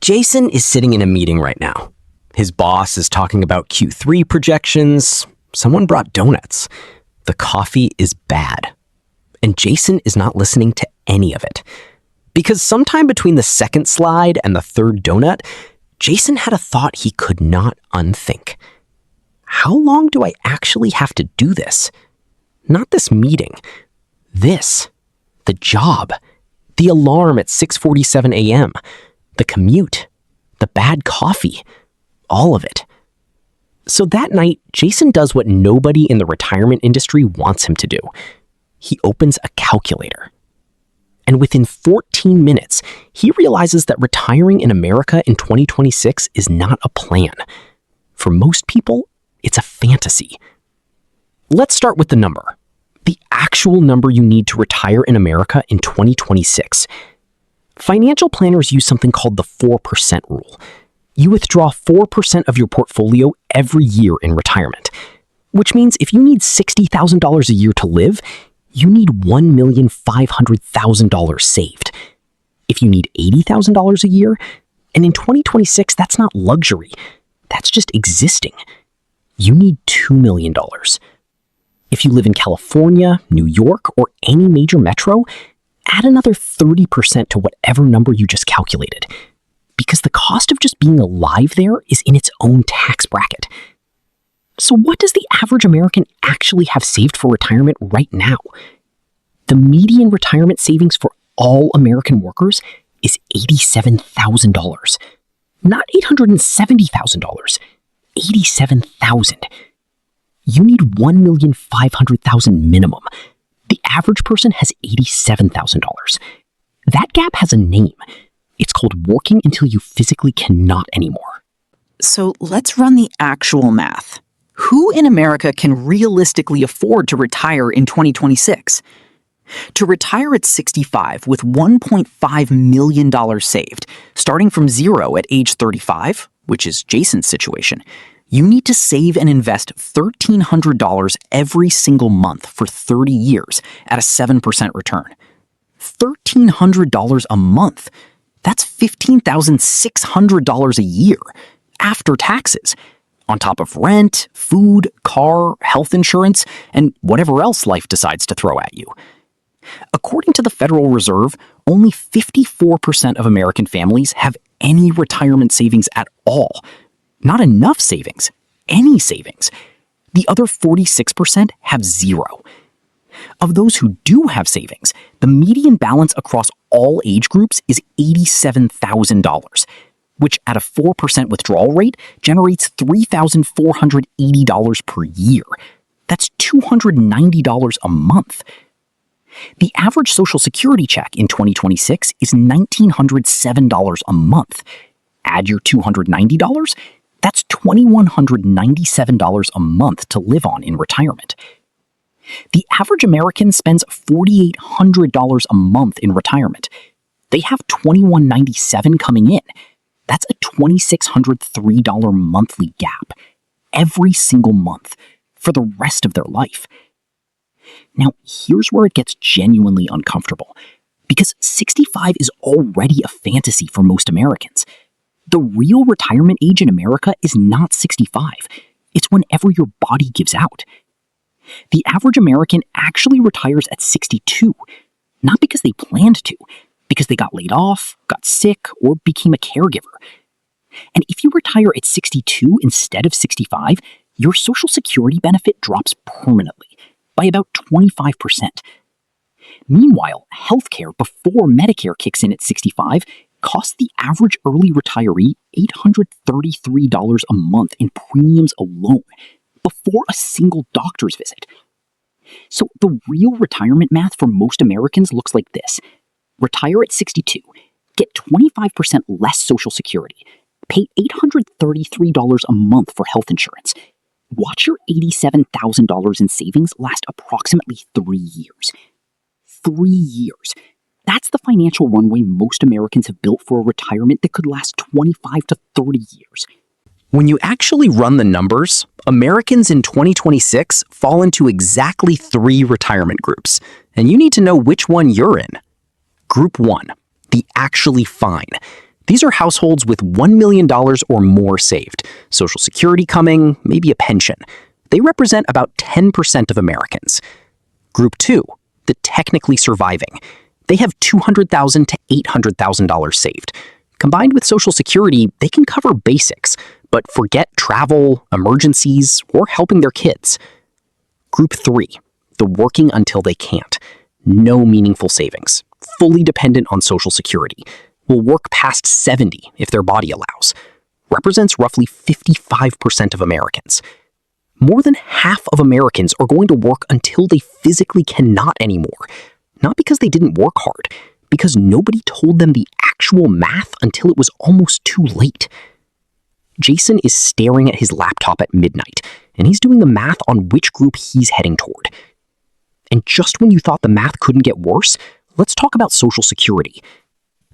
Jason is sitting in a meeting right now. His boss is talking about Q3 projections. Someone brought donuts. The coffee is bad. And Jason is not listening to any of it. Because sometime between the second slide and the third donut, Jason had a thought he could not unthink. How long do I actually have to do this? Not this meeting. This. The job. The alarm at 6:47 a.m. The commute. The bad coffee. All of it. So that night, Jason does what nobody in the retirement industry wants him to do. He opens a calculator. And within 14 minutes, he realizes that retiring in America in 2026 is not a plan. For most people, it's a fantasy. Let's start with the number. The actual number you need to retire in America in 2026. Financial planners use something called the 4% rule. You withdraw 4% of your portfolio every year in retirement, which means if you need $60,000 a year to live, you need $1,500,000 saved. If you need $80,000 a year, and in 2026, that's not luxury, that's just existing, you need $2 million. If you live in California, New York, or any major metro, add another 30% to whatever number you just calculated, because the cost of just being alive there is in its own tax bracket. So what does the average American actually have saved for retirement right now? The median retirement savings for all American workers is $87,000. Not $870,000. $87,000. You need $1,500,000 minimum. The average person has $87,000. That gap has a name. It's called working until you physically cannot anymore. So let's run the actual math. Who in America can realistically afford to retire in 2026? To retire at 65 with $1.5 million saved, starting from zero at age 35, which is Jason's situation, you need to save and invest $1,300 every single month for 30 years at a 7% return. $1,300 a month. That's $15,600 a year after taxes, on top of rent, food, car, health insurance, and whatever else life decides to throw at you. According to the Federal Reserve, only 54% of American families have any retirement savings at all. Not enough savings, any savings. The other 46% have zero. Of those who do have savings, the median balance across all age groups is $87,000, which at a 4% withdrawal rate generates $3,480 per year. That's $290 a month. The average Social Security check in 2026 is $1,907 a month. Add your $290, that's $2,197 a month to live on in retirement. The average American spends $4,800 a month in retirement. They have $2,197 coming in. That's a $2,603 monthly gap every single month for the rest of their life. Now, here's where it gets genuinely uncomfortable, because 65 is already a fantasy for most Americans. The real retirement age in America is not 65. It's whenever your body gives out. The average American actually retires at 62, not because they planned to, because they got laid off, got sick, or became a caregiver. And if you retire at 62 instead of 65, your Social Security benefit drops permanently by about 25%. Meanwhile, healthcare before Medicare kicks in at 65 costs the average early retiree $833 a month in premiums alone, before a single doctor's visit. So the real retirement math for most Americans looks like this. Retire at 62, get 25% less Social Security, pay $833 a month for health insurance. Watch your $87,000 in savings last approximately 3 years. 3 years. That's the financial runway most Americans have built for a retirement that could last 25 to 30 years. When you actually run the numbers, Americans in 2026 fall into exactly 3 retirement groups, and you need to know which one you're in. Group 1, the actually fine. These are households with $1 million or more saved, Social Security coming, maybe a pension. They represent about 10% of Americans. Group 2, the technically surviving. They have $200,000 to $800,000 saved. Combined with Social Security, they can cover basics, but forget travel, emergencies, or helping their kids. Group 3, the working until they can't. No meaningful savings. Fully dependent on Social Security. Will work past 70 if their body allows. Represents roughly 55% of Americans. More than half of Americans are going to work until they physically cannot anymore. Not because they didn't work hard, because nobody told them the actual math until it was almost too late. Jason is staring at his laptop at midnight, and he's doing the math on which group he's heading toward. And just when you thought the math couldn't get worse, let's talk about Social Security.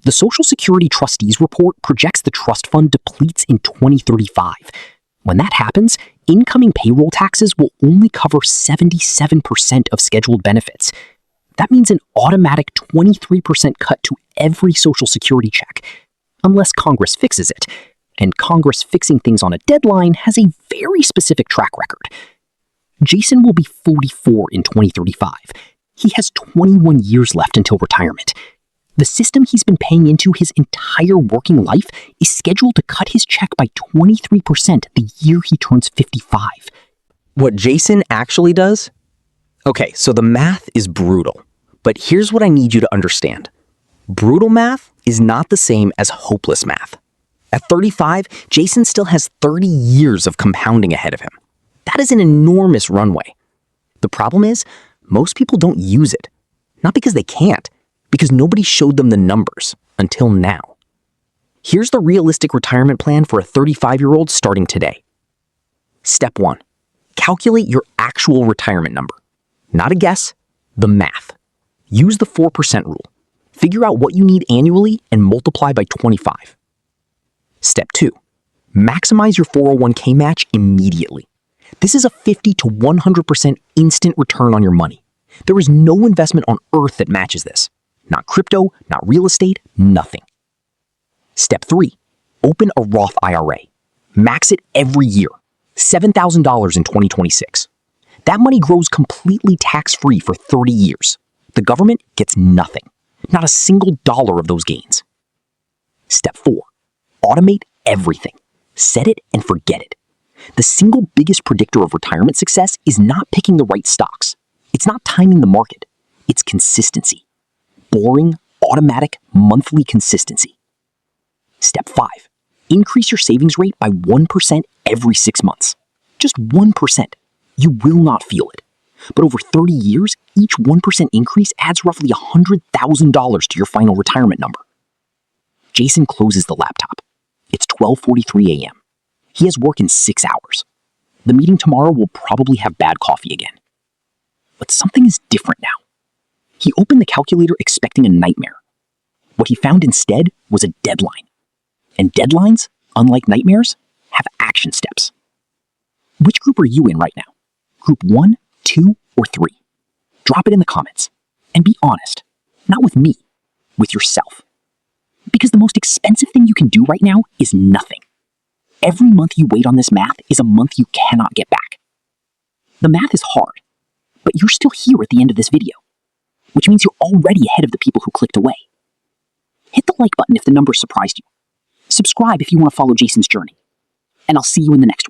The Social Security Trustees report projects the trust fund depletes in 2035. When that happens, incoming payroll taxes will only cover 77% of scheduled benefits. That means an automatic 23% cut to every Social Security check, unless Congress fixes it. And Congress fixing things on a deadline has a very specific track record. Jason will be 44 in 2035. He has 21 years left until retirement. The system he's been paying into his entire working life is scheduled to cut his check by 23% the year he turns 55. What Jason actually does? Okay, so the math is brutal, but here's what I need you to understand. Brutal math is not the same as hopeless math. At 35, Jason still has 30 years of compounding ahead of him. That is an enormous runway. The problem is, most people don't use it. Not because they can't, because nobody showed them the numbers until now. Here's the realistic retirement plan for a 35-year-old starting today. Step 1. Calculate your actual retirement number. Not a guess, the math. Use the 4% rule. Figure out what you need annually and multiply by 25. Step 2. Maximize your 401k match immediately. This is a 50 to 100% instant return on your money. There is no investment on earth that matches this. Not crypto, not real estate, nothing. Step 3. Open a Roth IRA. Max it every year. $7,000 in 2026. That money grows completely tax-free for 30 years. The government gets nothing. Not a single dollar of those gains. Step 4. Automate everything. Set it and forget it. The single biggest predictor of retirement success is not picking the right stocks. It's not timing the market. It's consistency. Boring, automatic, monthly consistency. Step 5. Increase your savings rate by 1% every 6 months. Just 1%. You will not feel it. But over 30 years, each 1% increase adds roughly $100,000 to your final retirement number. Jason closes the laptop. It's 12:43 a.m. He has work in 6 hours. The meeting tomorrow will probably have bad coffee again. But something is different now. He opened the calculator expecting a nightmare. What he found instead was a deadline. And deadlines, unlike nightmares, have action steps. Which group are you in right now? Group 1, 2, or 3? Drop it in the comments. And be honest. Not with me. With yourself. Because the most expensive thing you can do right now is nothing. Every month you wait on this math is a month you cannot get back. The math is hard, but you're still here at the end of this video, which means you're already ahead of the people who clicked away. Hit the like button if the numbers surprised you. Subscribe if you want to follow Jason's journey. And I'll see you in the next one.